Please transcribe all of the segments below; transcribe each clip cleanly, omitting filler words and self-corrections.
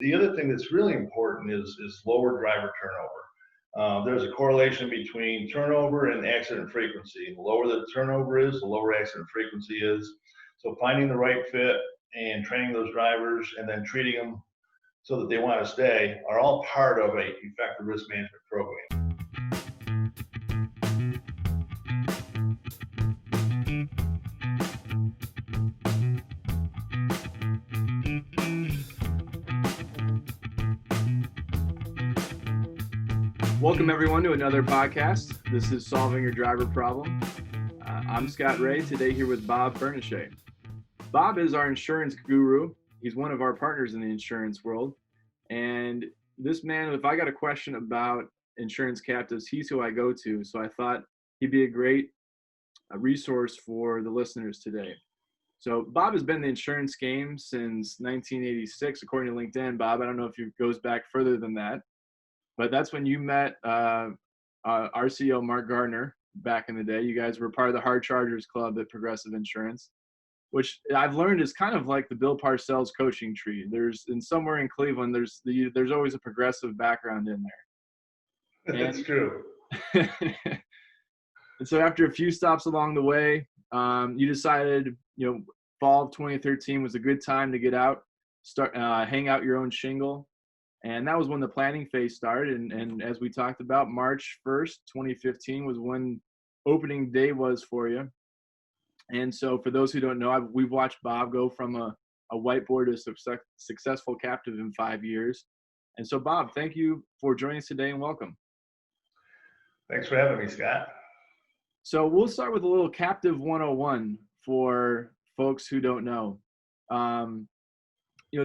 The other thing that's really important is lower driver turnover. There's a correlation between turnover and accident frequency. The lower the turnover is, the lower accident frequency is. So finding the right fit and training those drivers and then treating them so that they want to stay are all part of a effective risk management program. Welcome everyone to another podcast. This is Solving Your Driver Problem. I'm Scott Ray, today here with Bob Bernatchez. Bob is our insurance guru. He's one of our partners in the insurance world. And this man, if I got a question about insurance captives, he's who I go to. So I thought he'd be a great resource for the listeners today. So Bob has been in the insurance game since 1986, according to LinkedIn. Bob, I don't know if it goes back further than that. But that's when you met our CEO, Mark Gardner, back in the day. You guys were part of the Hard Chargers Club at Progressive Insurance, which I've learned is kind of like the Bill Parcells coaching tree. Somewhere in Cleveland, there's always a progressive background in there. That's true. And so after a few stops along the way, you decided, fall of 2013 was a good time to get out, hang out your own shingle. And that was when the planning phase started. And as we talked about, March 1st, 2015 was when opening day was for you. And so for those who don't know, we've watched Bob go from a whiteboard to a successful captive in 5 years. And so, Bob, thank you for joining us today and welcome. Thanks for having me, Scott. So we'll start with a little Captive 101 for folks who don't know.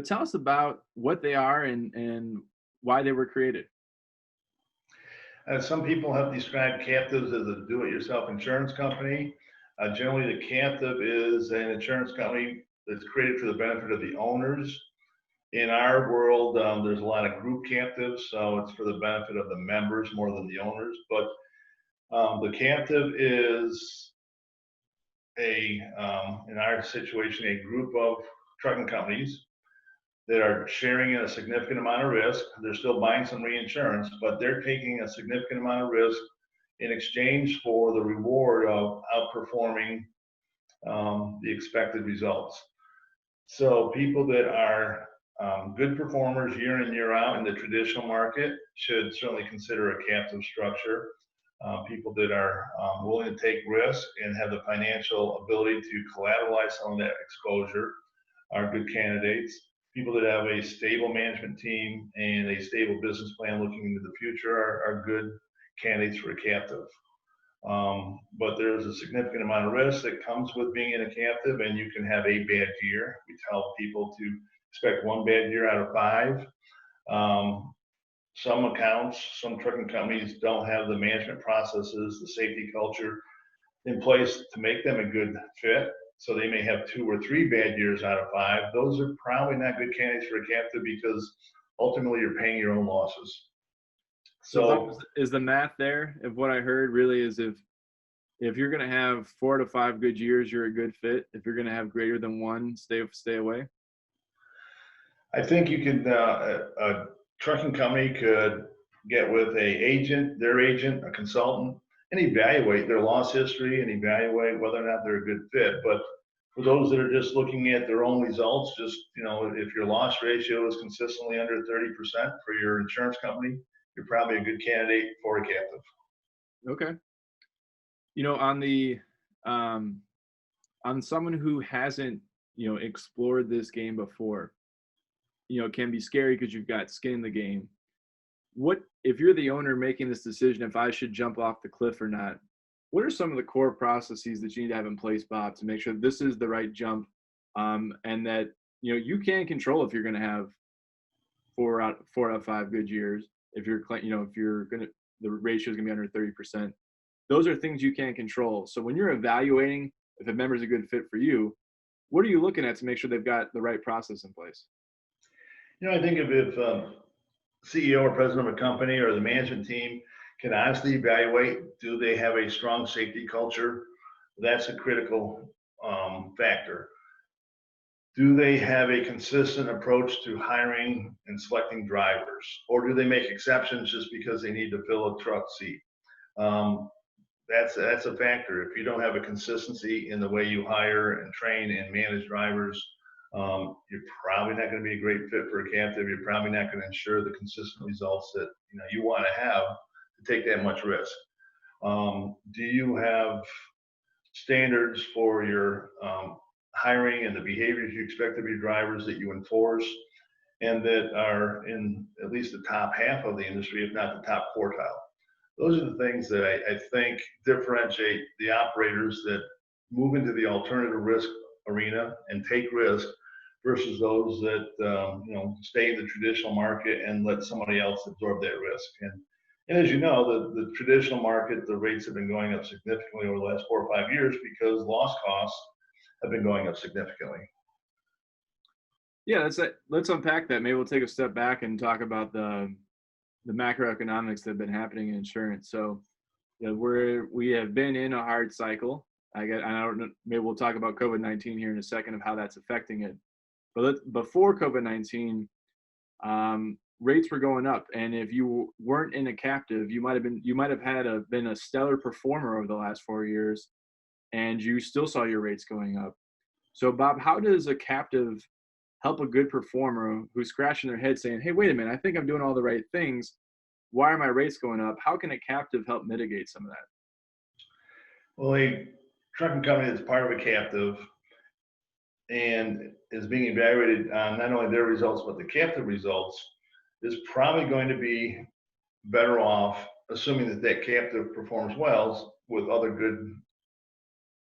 Tell us about what they are and why they were created. Some people have described captives as a do-it-yourself insurance company. Generally, the captive is an insurance company that's created for the benefit of the owners. In our world, there's a lot of group captives, so it's for the benefit of the members more than the owners. But the captive is in our situation, a group of trucking companies that are sharing in a significant amount of risk. They're still buying some reinsurance, but they're taking a significant amount of risk in exchange for the reward of outperforming the expected results. So people that are good performers year in, year out in the traditional market should certainly consider a captive structure. People that are willing to take risk and have the financial ability to collateralize some of that exposure are good candidates. People that have a stable management team and a stable business plan looking into the future are good candidates for a captive. But there's a significant amount of risk that comes with being in a captive, and you can have a bad year. We tell people to expect one bad year out of 5. Some accounts, some trucking companies don't have the management processes, the safety culture in place to make them a good fit. So they may have 2 or 3 bad years out of 5. Those are probably not good candidates for a captive because ultimately you're paying your own losses. So is the math there of what I heard really is if you're going to have 4 to 5 good years, you're a good fit. If you're going to have greater than 1, stay away. I think you could, a trucking company could get with their agent, a consultant, and evaluate their loss history and evaluate whether or not they're a good fit. But for those that are just looking at their own results, if your loss ratio is consistently under 30% for your insurance company, you're probably a good candidate for a captive. Okay. On someone who hasn't, explored this game before, it can be scary because you've got skin in the game. What if you're the owner making this decision if I should jump off the cliff or not? What are some of the core processes that you need to have in place, Bob, to make sure this is the right jump, and that you can control if you're going to have 4 out of 5 good years? If you're the ratio is going to be under 30%. Those are things you can't control. So when you're evaluating if a member is a good fit for you, what are you looking at to make sure they've got the right process in place? I think if CEO or president of a company or the management team can honestly evaluate, do they have a strong safety culture? That's a critical factor. Do they have a consistent approach to hiring and selecting drivers, or do they make exceptions just because they need to fill a truck seat? Um, that's a factor. If you don't have a consistency in the way you hire and train and manage drivers, you're probably not going to be a great fit for a captive. You're probably not going to ensure the consistent results that you want to have to take that much risk. Do you have standards for your hiring and the behaviors you expect of your drivers that you enforce and that are in at least the top half of the industry, if not the top quartile? Those are the things that I think differentiate the operators that move into the alternative risk arena and take risk versus those that stay in the traditional market and let somebody else absorb that risk. And as you know, the traditional market, the rates have been going up significantly over the last 4 or 5 years because loss costs have been going up significantly. Yeah, let's unpack that. Maybe we'll take a step back and talk about the macroeconomics that have been happening in insurance. So, we have been in a hard cycle. I don't know. Maybe we'll talk about COVID-19 here in a second of how that's affecting it. But before COVID-19, rates were going up, and if you weren't in a captive, you might have been a stellar performer over the last 4 years, and you still saw your rates going up. So, Bob, how does a captive help a good performer who's scratching their head saying, "Hey, wait a minute, I think I'm doing all the right things. Why are my rates going up?" How can a captive help mitigate some of that? Well, a trucking company that's part of a captive and is being evaluated on not only their results but the captive results is probably going to be better off, assuming that that captive performs well, with other good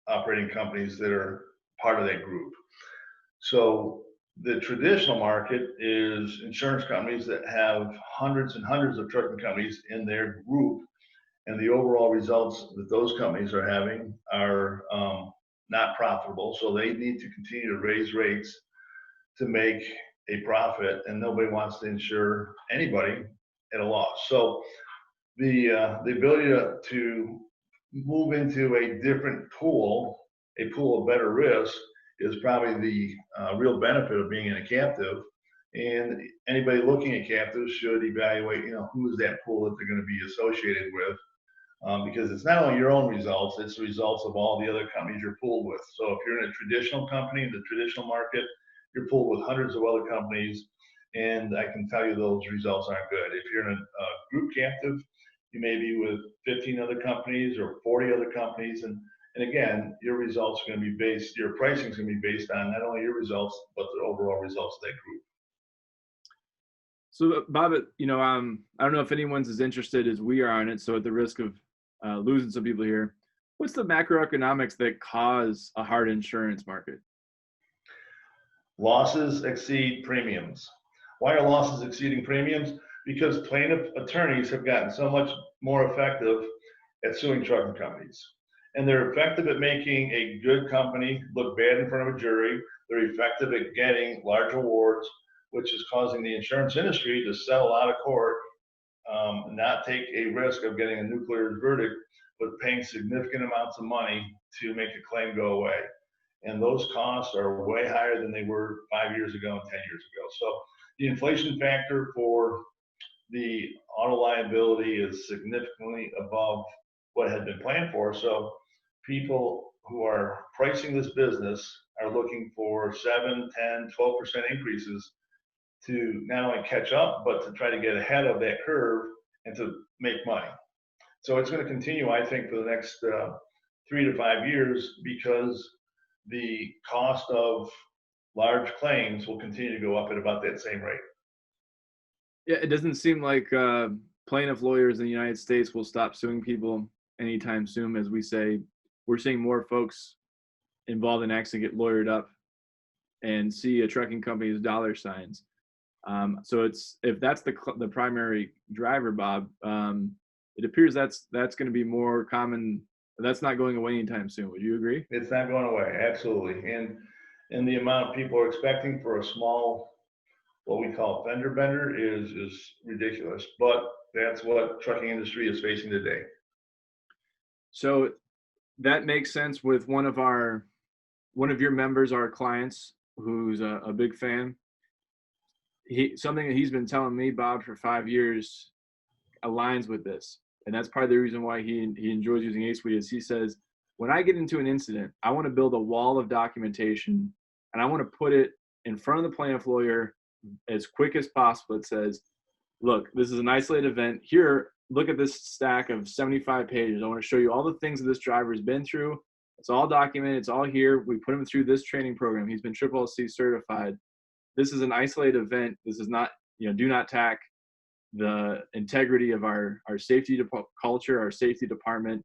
operating companies that are part of that group. So the traditional market is insurance companies that have hundreds and hundreds of trucking companies in their group, and the overall results that those companies are having are not profitable. So they need to continue to raise rates to make a profit, and nobody wants to insure anybody at a loss. So the ability to move into a different pool, a pool of better risk, is probably the real benefit of being in a captive. And anybody looking at captives should evaluate, who is that pool that they're going to be associated with, because it's not only your own results, it's the results of all the other companies you're pooled with. So if you're in a traditional company, in the traditional market, you're pooled with hundreds of other companies, and I can tell you those results aren't good. If you're in a group captive, you may be with 15 other companies or 40 other companies, and again, your results are going to be your pricing is going to be based on not only your results, but the overall results of that group. So, Bob, I don't know if anyone's as interested as we are on it. So, at the risk of losing some people here, what's the macroeconomics that cause a hard insurance market? Losses exceed premiums. Why are losses exceeding premiums? Because plaintiff attorneys have gotten so much more effective at suing trucking companies. And they're effective at making a good company look bad in front of a jury. They're effective at getting large awards, which is causing the insurance industry to settle out of court, not take a risk of getting a nuclear verdict, but paying significant amounts of money to make a claim go away. And those costs are way higher than they were 5 years ago and 10 years ago. So the inflation factor for the auto liability is significantly above what had been planned for. So people who are pricing this business are looking for 7, 10, 12% increases to not only catch up, but to try to get ahead of that curve and to make money. So it's going to continue, I think, for the next 3 to 5 years, because the cost of large claims will continue to go up at about that same rate. Yeah, it doesn't seem like plaintiff lawyers in the United States will stop suing people anytime soon. As we say, we're seeing more folks involved in accidents get lawyered up and see a trucking company's dollar signs. So if that's the primary driver, Bob, it appears that's going to be more common. That's not going away anytime soon. Would you agree? It's not going away, absolutely. And the amount people are expecting for a small, what we call fender bender, is ridiculous. But that's what trucking industry is facing today. So that makes sense with one of your members, our clients, who's a big fan, something that he's been telling me, Bob, for 5 years aligns with this. And that's part of the reason why he enjoys using A-Suite is he says, when I get into an incident, I want to build a wall of documentation and I want to put it in front of the plaintiff lawyer as quick as possible. It says, look, this is an isolated event. Here, look at this stack of 75 pages. I want to show you all the things that this driver has been through. It's all documented. It's all here. We put him through this training program. He's been CCC certified. This is an isolated event. This is not, do not tack the integrity of our safety culture, our safety department.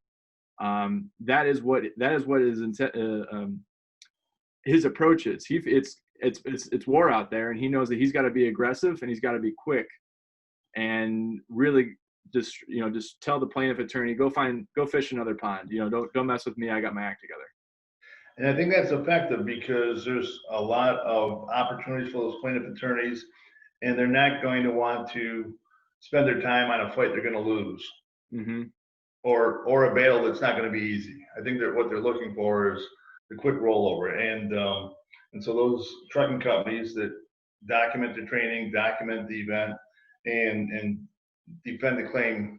That is what his approach is. It's war out there, and he knows that he's got to be aggressive and he's got to be quick, and really just tell the plaintiff attorney, go fish another pond. Don't mess with me. I got my act together. And I think that's effective because there's a lot of opportunities for those plaintiff attorneys, and they're not going to want to spend their time on a fight they're going to lose, mm-hmm. or a battle that's not going to be easy. I think that what they're looking for is the quick rollover, and so those trucking companies that document the training, document the event, and defend the claim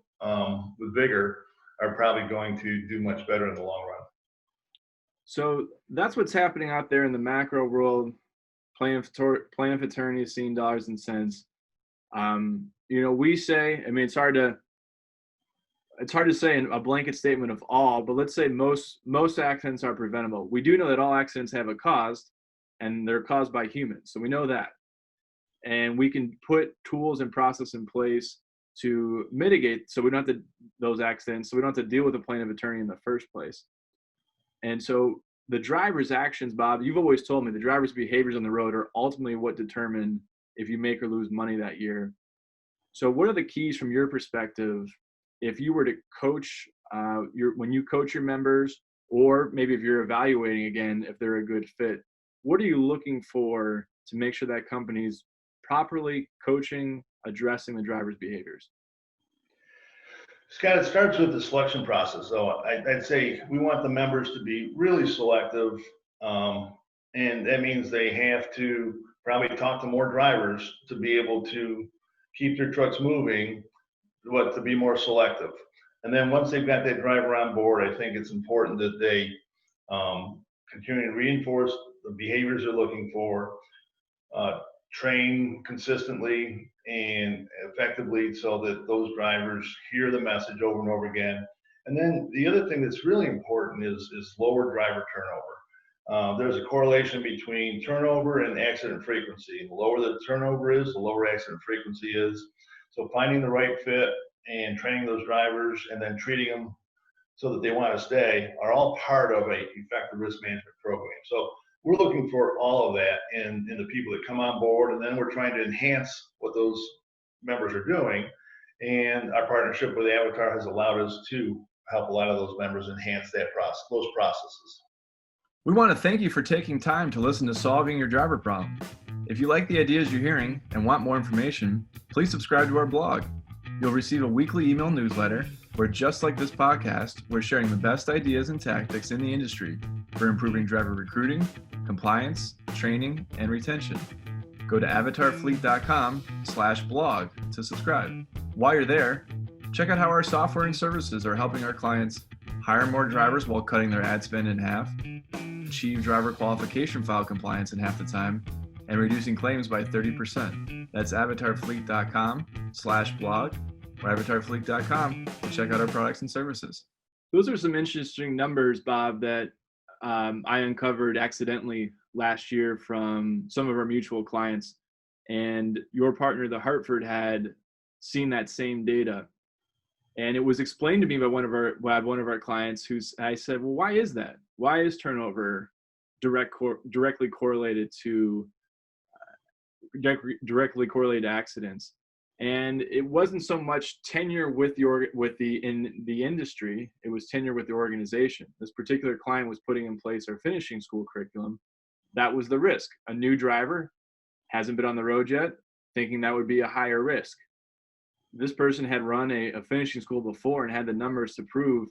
with vigor are probably going to do much better in the long run. So that's what's happening out there in the macro world. Plaintiff attorneys seeing dollars and cents. We say, it's hard to say a blanket statement of all, but let's say most accidents are preventable. We do know that all accidents have a cause, and they're caused by humans. So we know that. And we can put tools and process in place to mitigate so we don't have to those accidents, so we don't have to deal with a plaintiff attorney in the first place. And so the driver's actions, Bob, you've always told me the driver's behaviors on the road are ultimately what determine if you make or lose money that year. So what are the keys from your perspective if you were to coach when you coach your members, or maybe if you're evaluating again if they're a good fit, what are you looking for to make sure that company's properly coaching, addressing the driver's behaviors? Scott, it starts with the selection process. So I'd say we want the members to be really selective, and that means they have to probably talk to more drivers to be able to keep their trucks moving, to be more selective. And then once they've got that driver on board, I think it's important that they continue to reinforce the behaviors they're looking for, train consistently and effectively so that those drivers hear the message over and over again. And then the other thing that's really important is lower driver turnover. There's a correlation between turnover and accident frequency. The lower the turnover is, the lower accident frequency is. So finding the right fit and training those drivers and then treating them so that they want to stay are all part of a effective risk management program. So we're looking for all of that in the people that come on board, and then we're trying to enhance what those members are doing. And our partnership with Avatar has allowed us to help a lot of those members enhance those processes. We want to thank you for taking time to listen to Solving Your Driver Problem. If you like the ideas you're hearing and want more information, please subscribe to our blog. You'll receive a weekly email newsletter where, just like this podcast, we're sharing the best ideas and tactics in the industry for improving driver recruiting, compliance, training, and retention. Go to avatarfleet.com/blog to subscribe. While you're there, check out how our software and services are helping our clients hire more drivers while cutting their ad spend in half, achieve driver qualification file compliance in half the time, and reducing claims by 30%. That's avatarfleet.com/blog or avatarfleet.com to check out our products and services. Those are some interesting numbers, Bob, that I uncovered accidentally last year from some of our mutual clients. And your partner, the Hartford, had seen that same data. And it was explained to me by one of our clients I said, well, why is that? Why is turnover directly correlated to accidents? And it wasn't so much tenure in the industry, it was tenure with the organization. This particular client was putting in place our finishing school curriculum. That was the risk. A new driver hasn't been on the road yet, thinking that would be a higher risk. This person had run a finishing school before and had the numbers to prove,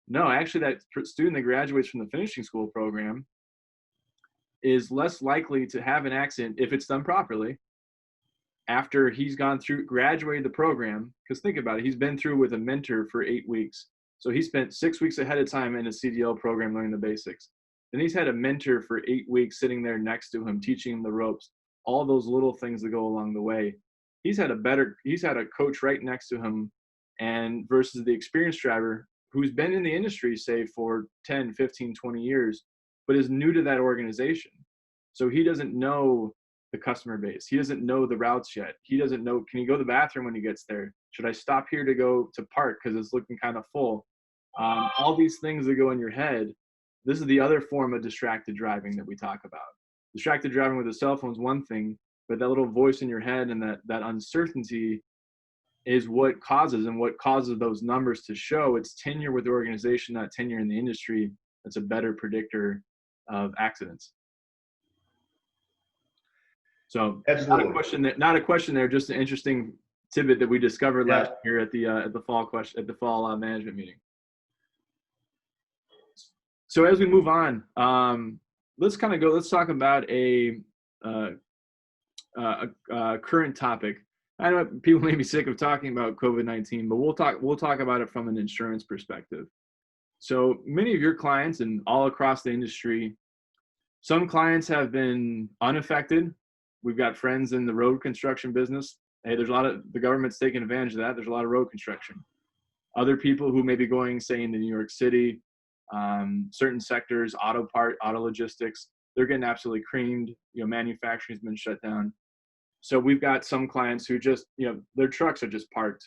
no, actually that student that graduates from the finishing school program is less likely to have an accident if it's done properly after he's gone through, graduated the program. Because think about it, he's been through with a mentor for 8 weeks. So he spent 6 weeks ahead of time in a CDL program learning the basics. Then he's had a mentor for 8 weeks sitting there next to him, teaching him the ropes, all those little things that go along the way. He's had a coach right next to him, and versus the experienced driver who's been in the industry, say, for 10, 15, 20 years, but is new to that organization. So he doesn't know the customer base. He doesn't know the routes yet. He doesn't know, can he go to the bathroom when he gets there? Should I stop here to go to park because it's looking kind of full? All these things that go in your head. This is the other form of distracted driving that we talk about. Distracted driving with a cell phone is one thing, but that little voice in your head and that uncertainty is what causes those numbers to show. It's tenure with the organization, not tenure in the industry. That's a better predictor of accidents. So Absolutely. not a question there, just an interesting tidbit that we discovered last year at the fall management meeting. So as we move on, let's talk about a current topic. I know people may be sick of talking about COVID-19, but we'll talk about it from an insurance perspective. So many of your clients and all across the industry, some clients have been unaffected. We've got friends in the road construction business. Hey, the government's taking advantage of that. There's a lot of road construction. Other people who may be going, say, into New York City, certain sectors, auto logistics, they're getting absolutely creamed. Manufacturing's been shut down. So we've got some clients who just, their trucks are just parked.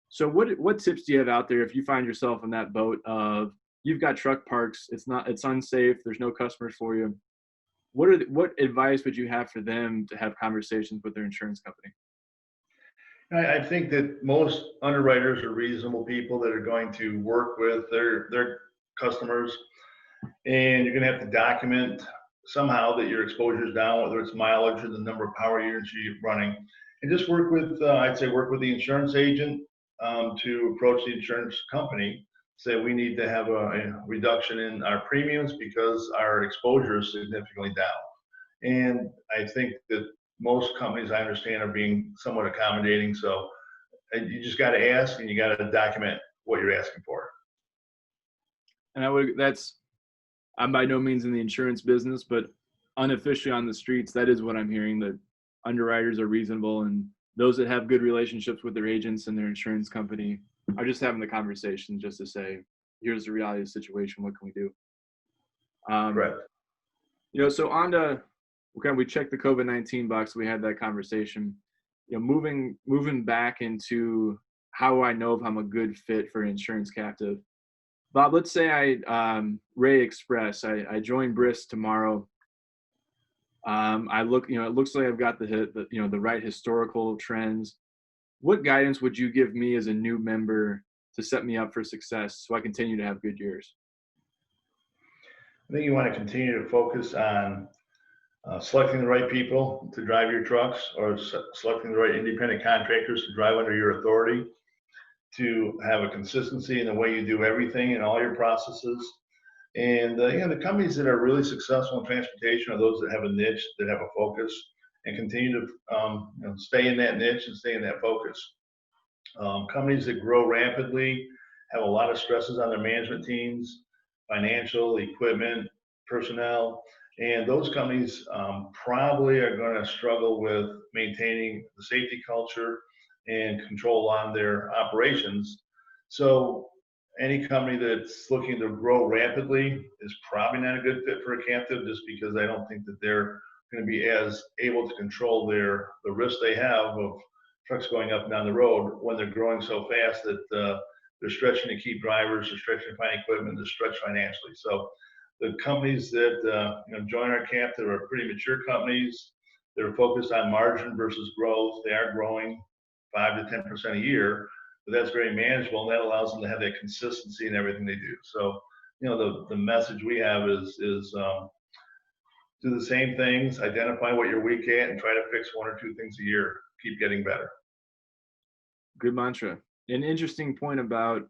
So what tips do you have out there if you find yourself in that boat of you've got truck parks, it's unsafe, there's no customers for you? What advice would you have for them to have conversations with their insurance company? I think that most underwriters are reasonable people that are going to work with their customers, and you're going to have to document somehow that your exposure is down, whether it's mileage or the number of power units you're running, and just work with the insurance agent to approach the insurance company, say we need to have a reduction in our premiums because our exposure is significantly down. And I think that most companies, I understand, are being somewhat accommodating. So you just got to ask, and you got to document what you're asking for. And I'm by no means in the insurance business, but unofficially on the streets, that is what I'm hearing, that underwriters are reasonable, and those that have good relationships with their agents and their insurance company are just having the conversation just to say, here's the reality of the situation, what can we do? Correct. So we checked the COVID-19 box, we had that conversation. Moving back into how I know if I'm a good fit for an insurance captive. Bob, let's say Ray Express, I join BRISK tomorrow. It looks like I've got the right historical trends. What guidance would you give me as a new member to set me up for success so I continue to have good years? I think you want to continue to focus on selecting the right people to drive your trucks, or selecting the right independent contractors to drive under your authority, to have a consistency in the way you do everything in all your processes. And the companies that are really successful in transportation are those that have a niche, that have a focus, and continue to stay in that niche and stay in that focus. Companies that grow rapidly have a lot of stresses on their management teams, financial, equipment, personnel, and those companies probably are going to struggle with maintaining the safety culture and control on their operations. So any company that's looking to grow rapidly is probably not a good fit for a captive, just because I don't think that they're going to be as able to control the risk they have of trucks going up and down the road when they're growing so fast that they're stretching to keep drivers, they're stretching to find equipment, they're stretched financially. So the companies that join our captive are pretty mature companies. They're focused on margin versus growth. They are growing 5 to 10% a year, but that's very manageable, and that allows them to have that consistency in everything they do. So, the message we have is do the same things, identify what you're weak at, and try to fix 1 or 2 things a year. Keep getting better. Good mantra. An interesting point about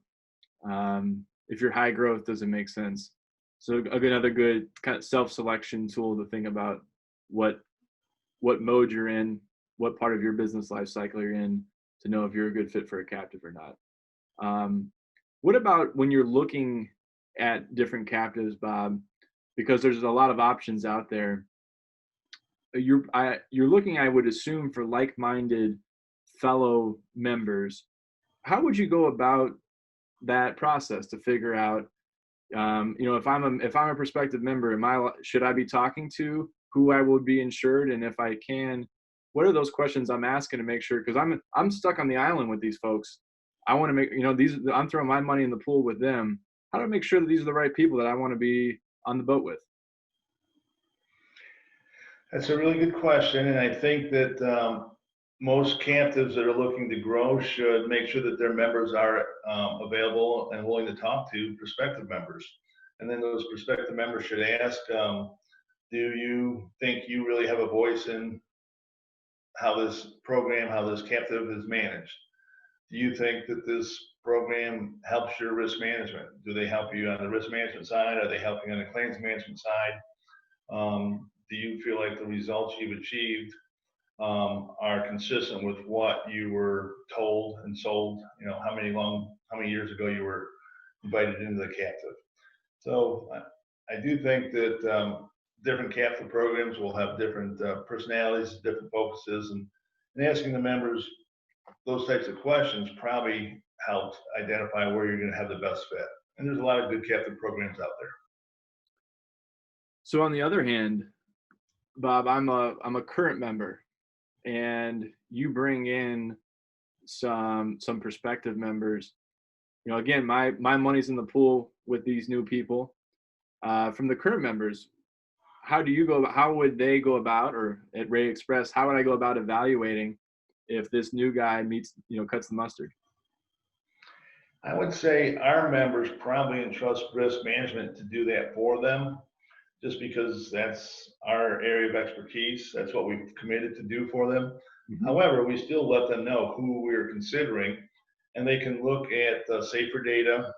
if you're high growth, does it make sense? So another good kind of self-selection tool to think about what mode you're in, what part of your business life cycle you're in, to know if you're a good fit for a captive or not. What about when you're looking at different captives, Bob? Because there's a lot of options out there. You're looking, I would assume, for like-minded fellow members. How would you go about that process to figure out, if I'm a prospective member, should I be talking to who I would be insured, and if I can, what are those questions I'm asking to make sure? Because I'm stuck on the island with these folks. I want to make I'm throwing my money in the pool with them. How do I make sure that these are the right people that I want to be on the boat with? That's a really good question, and I think that most captives that are looking to grow should make sure that their members are available and willing to talk to prospective members. And then those prospective members should ask, do you think you really have a voice in how this program, how this captive is managed? Do you think that this program helps your risk management? Do they help you on the risk management side? Are they helping on the claims management side? Do you feel like the results you've achieved are consistent with what you were told and sold? How many years ago you were invited into the captive? So I do think that different captive programs will have different personalities, different focuses, and asking the members those types of questions probably helps identify where you're going to have the best fit. And there's a lot of good captive programs out there. So on the other hand, Bob, I'm a current member, and you bring in some prospective members. Again, my money's in the pool with these new people. From the current members, how would they go about, or at Ray Express, how would I go about evaluating if this new guy cuts the mustard? I would say our members probably entrust risk management to do that for them, just because that's our area of expertise. That's what we've committed to do for them. Mm-hmm. However, we still let them know who we're considering, and they can look at safer data.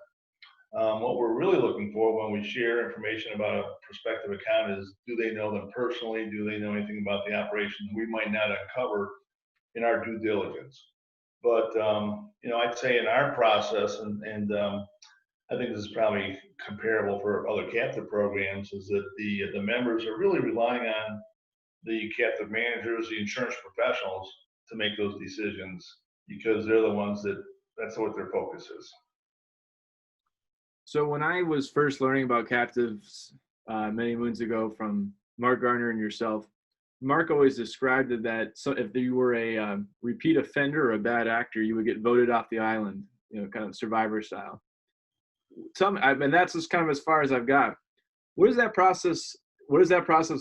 What we're really looking for when we share information about a prospective account is, do they know them personally? Do they know anything about the operation we might not uncover in our due diligence? But I'd say in our process, and I think this is probably comparable for other captive programs, is that the members are really relying on the captive managers, the insurance professionals, to make those decisions, because they're the ones that's what their focus is. So when I was first learning about captives many moons ago from Mark Garner and yourself, Mark always described it that if you were a repeat offender or a bad actor, you would get voted off the island, kind of Survivor style. And that's just kind of as far as I've got. What does that process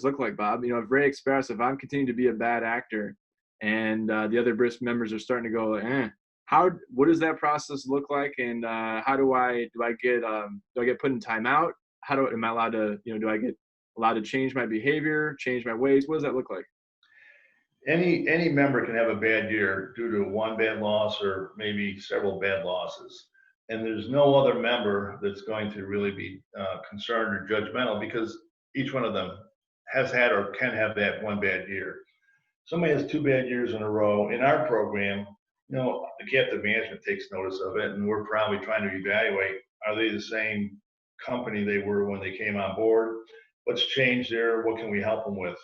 look like, Bob? If Ray Express, if I'm continuing to be a bad actor, and the other BRISK members are starting to go, what does that process look like, and how do I get put in timeout? Am I allowed to, do I get allowed to change my behavior, change my ways? What does that look like? Any member can have a bad year due to one bad loss or maybe several bad losses. And there's no other member that's going to really be concerned or judgmental, because each one of them has had or can have that one bad year. Somebody has 2 bad years in a row. In our program, the captive management takes notice of it, and we're probably trying to evaluate, are they the same company they were when they came on board? What's changed there? What can we help them with?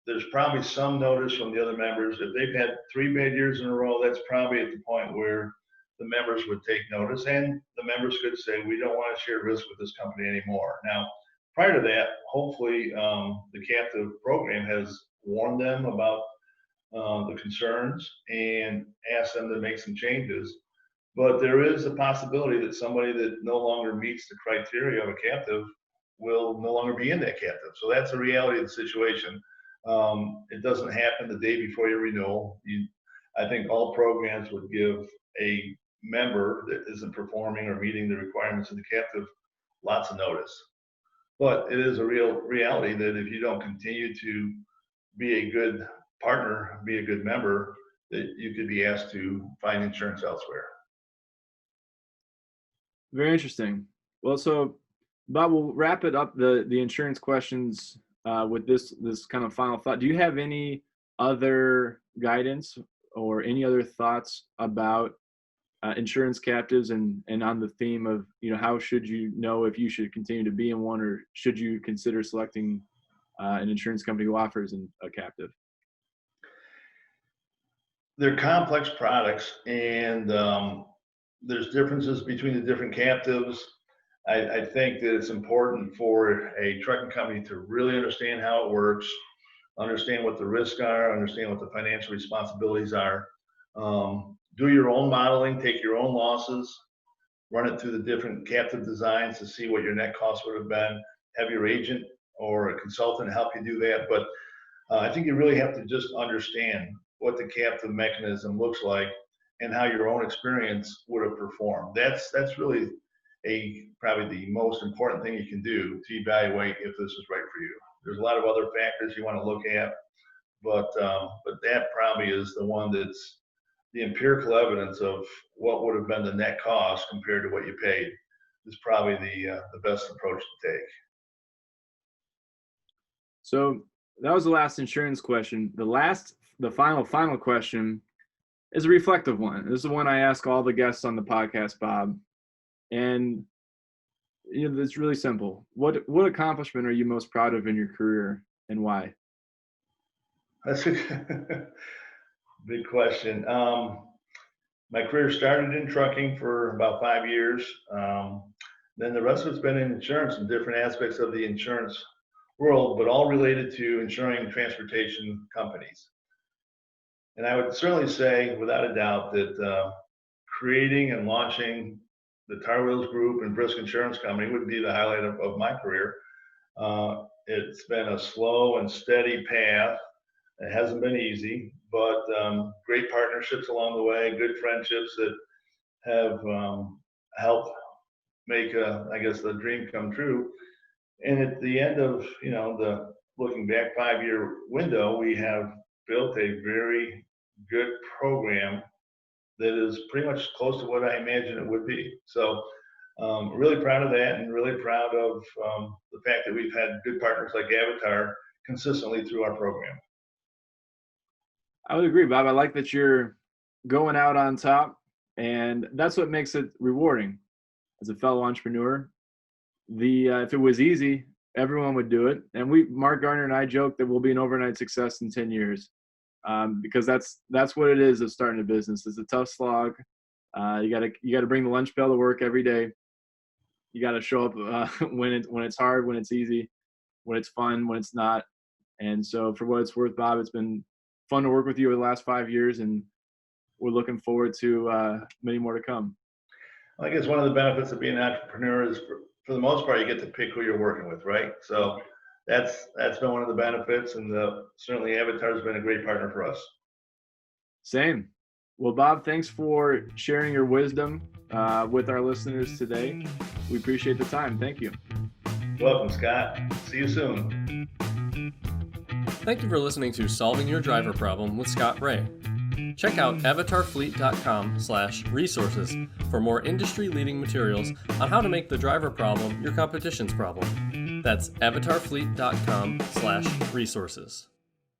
There's probably some notice from the other members. If they've had 3 bad years in a row, that's probably at the point where the members would take notice, and the members could say, we don't want to share risk with this company anymore. Now, prior to that, hopefully the captive program has warned them about the concerns and asked them to make some changes. But there is a possibility that somebody that no longer meets the criteria of a captive will no longer be in that captive. So that's the reality of the situation. It doesn't happen the day before your renewal. I think all programs would give a member that isn't performing or meeting the requirements of the captive lots of notice. But it is a real reality that if you don't continue to be a good partner, be a good member, that you could be asked to find insurance elsewhere. Very interesting. Well, so Bob, we'll wrap it up, the insurance questions with this kind of final thought. Do you have any other guidance or any other thoughts about insurance captives and on the theme of, how should you know if you should continue to be in one, or should you consider selecting an insurance company who offers a captive? They're complex products, and there's differences between the different captives. I think that it's important for a trucking company to really understand how it works, understand what the risks are, understand what the financial responsibilities are. Do your own modeling, take your own losses, run it through the different captive designs to see what your net cost would have been. Have your agent or a consultant help you do that. But I think you really have to just understand what the captive mechanism looks like and how your own experience would have performed. That's really probably the most important thing you can do to evaluate if this is right for you. There's a lot of other factors you want to look at, but that probably is the one that's the empirical evidence of what would have been the net cost compared to what you paid is probably the best approach to take. So that was the last insurance question. The final question is a reflective one. This is the one I ask all the guests on the podcast, Bob. And it's really simple. What accomplishment are you most proud of in your career, and why? That's a big question. My career started in trucking for about 5 years. Then the rest of it's been in insurance and different aspects of the insurance world, but all related to insuring transportation companies. And I would certainly say, without a doubt, that creating and launching the Tire Wheels Group and BRISK Insurance Company would be the highlight of my career. It's been a slow and steady path. It hasn't been easy, but great partnerships along the way, good friendships that have helped make, the dream come true. And at the end of, the looking back 5-year window, we have built a very good program that is pretty much close to what I imagined it would be. So really proud of that, and really proud of the fact that we've had good partners like Avatar consistently through our program. I would agree, Bob. I like that you're going out on top, and that's what makes it rewarding as a fellow entrepreneur. If it was easy, everyone would do it. And Mark Garner and I joke that we'll be an overnight success in 10 years. Because that's what it is of starting a business. It's a tough slog. You gotta bring the lunch pail to work every day. You gotta show up when it's hard, when it's easy, when it's fun, when it's not. And so, for what it's worth, Bob, it's been fun to work with you over the last 5 years, and we're looking forward to many more to come. I guess one of the benefits of being an entrepreneur is, for the most part, you get to pick who you're working with, right? So that's been one of the benefits, and certainly Avatar has been a great partner for us. Same. Well, Bob, thanks for sharing your wisdom with our listeners today. We appreciate the time. Thank you. Welcome, Scott. See you soon. Thank you for listening to Solving Your Driver Problem with Scott Ray. Check out avatarfleet.com/resources for more industry-leading materials on how to make the driver problem your competition's problem. That's avatarfleet.com/resources.